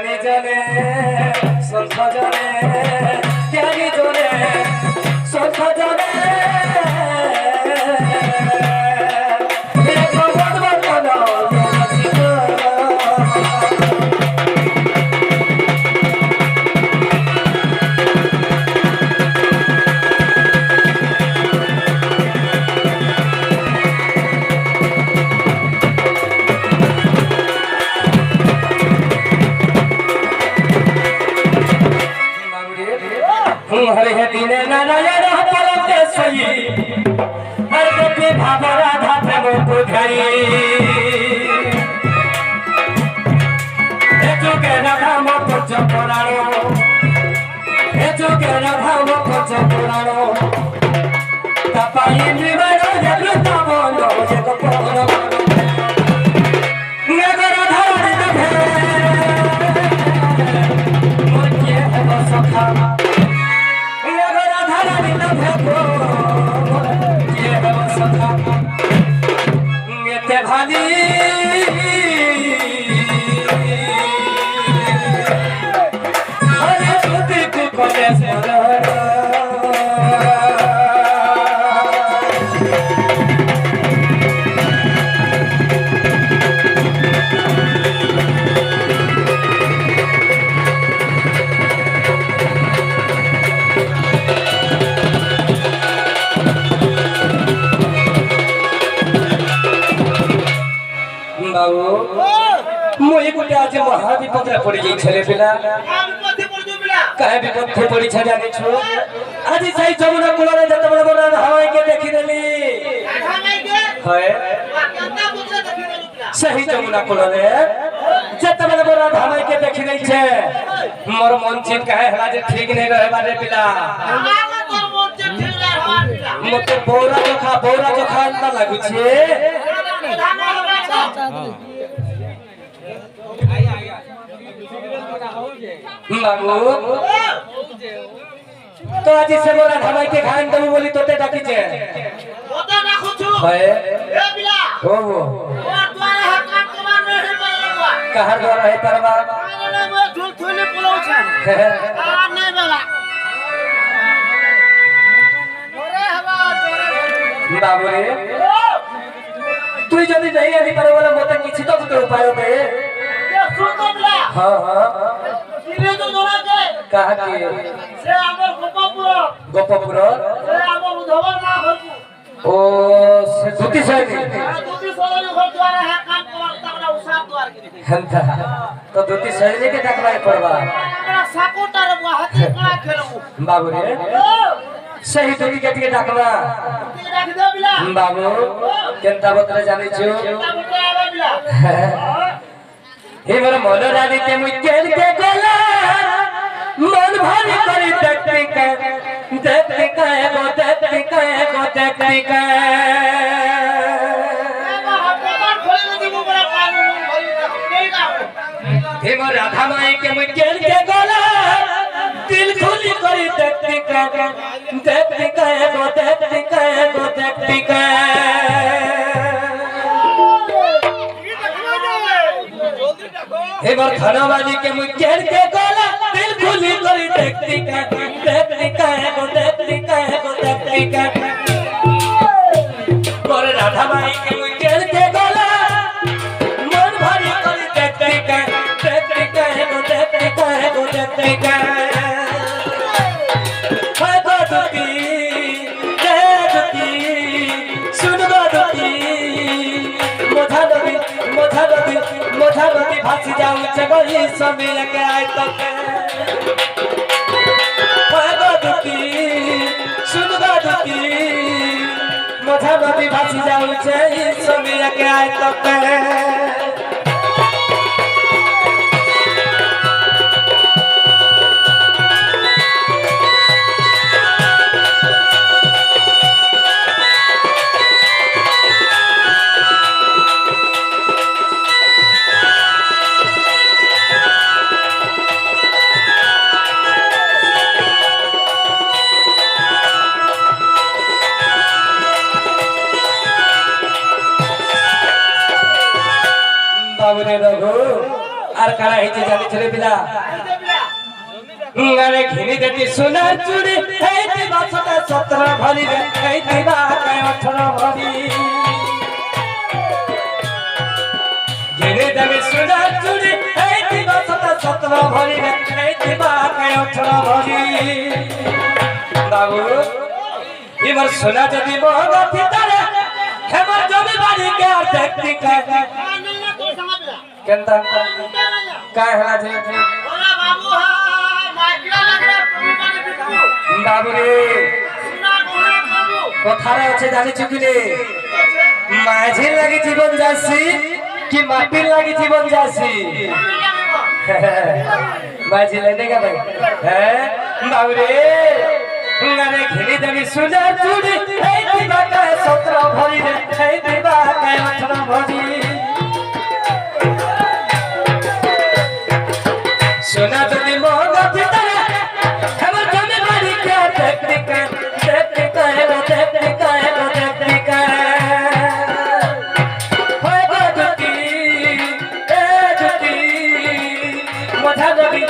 জ্ঞানী জনে সন্থ জনে জ্ঞানী জনে সন্থ জনে हरे दीने नारायण परमे सोई हर के भावरा धापे को खाई हे जोगे राम पच पुराणो हे जोगे राम पच पुराणो तपाई निवड़ जगु तमनो जग पुराणो नगर धारण भे मोके हव सखा भाली हरे तुझे को कलेश मुई गुटे आज महाविपद पड़ी जाई छले पिला महाविपद पड़ी जो पिला काहे विपद पड़ी छ जाने छु आज सही जमुना कुल रे जत बड़ बड़ हवाई के देखि देली हवाई के है केतना बुझे देखि देली पिला सही जमुना कुल रे जत बड़ बड़ हवाई के देखि देई छे मोर मन चित काहे हला जे ठीक नै रहे बारे पिला तोर मन चित ठीक नै रहा पिला मते बोरा जोखा न लागु छे बाबू तो आज से मोरा ढाबाई के खान दबु बोली तोते डाकी छे तोते डाकू छु है ए बिला ओ द्वार है काम कमान नहीं परवा कहर द्वार है परवा ने वो झूल थोली पुलाव छे आ नहीं बेला ओरे हवा तोरे बाबू रे तू जदी नहीं आदि परवाला मते किछि तो गुटे उपाय बे ये सुन तो बिला हां सिरे तो जोड़ा के कहा के से हमर गोपपुर से हमर उधवर ना होतु ओ से दुती सैनी घर द्वारा है काम कर तकरा उसाब द्वार के हंता तो दुती सैनी के डकवाई पड़वा हमरा साकोटार हाथी कड़ा खेलू बाबू रे सही दुती के डकवा रख दे बिला बाबू केनता बतरे जानि छु केनता बतरे आवे बिला हे मोर मन रानी के मुई केल के गोला मन भारी करी देखती के गो देखती के हे मोर राधा माई के मुई केल के गोला दिल खुली करी देखती के गो देखती के हे मोर धनवाली के मुई केल के गोला दिल खुली करी देखती के गो देखती के मोर राधा माई के मुई केल के गोला मन भारी करी देखती के गो देखती के हाय गोदती सुन गोदती मोधा नदी भासी जाऊ चगई समय के आए तक गोदती सुन गोदती मोधा नदी भासी जाऊ समय के आए तक काला हिचे जानी छले पिला गाने घिनी देती सोना चूड़ी हे दिवा सता 17 भरी रे हे दिवा 18 भरी घिनी देती सोना चूड़ी हे दिवा सता 17 भरी रे हे दिवा 18 भरी बाबू इमर सोना जदी मोहगा भीतर हेमर जमी बाड़ी के देखती का केंता काय हला जे बोला बाबू हा माइकला लगरे पुमाने बिट्टू बाबू रे सुना बोला बाबू কথারে আছে জানি চুকিলে মাঝির লাগি জীবন যাসি কি মাটির লাগি জীবন যাসি মাঝি লেনেগা ভাই হ্যাঁ বাবু রে গানে ঘিনি দেবি সুনা চুড়ি এই দিবা কায় 17 ভরি রে এই দিবা কায় 18 ভরি সোনা যদি মোহগা ভিতরে হেমর জমি বাড়ি কে দেখতে কে হয় গো জুতি এ জুতি মধা নবী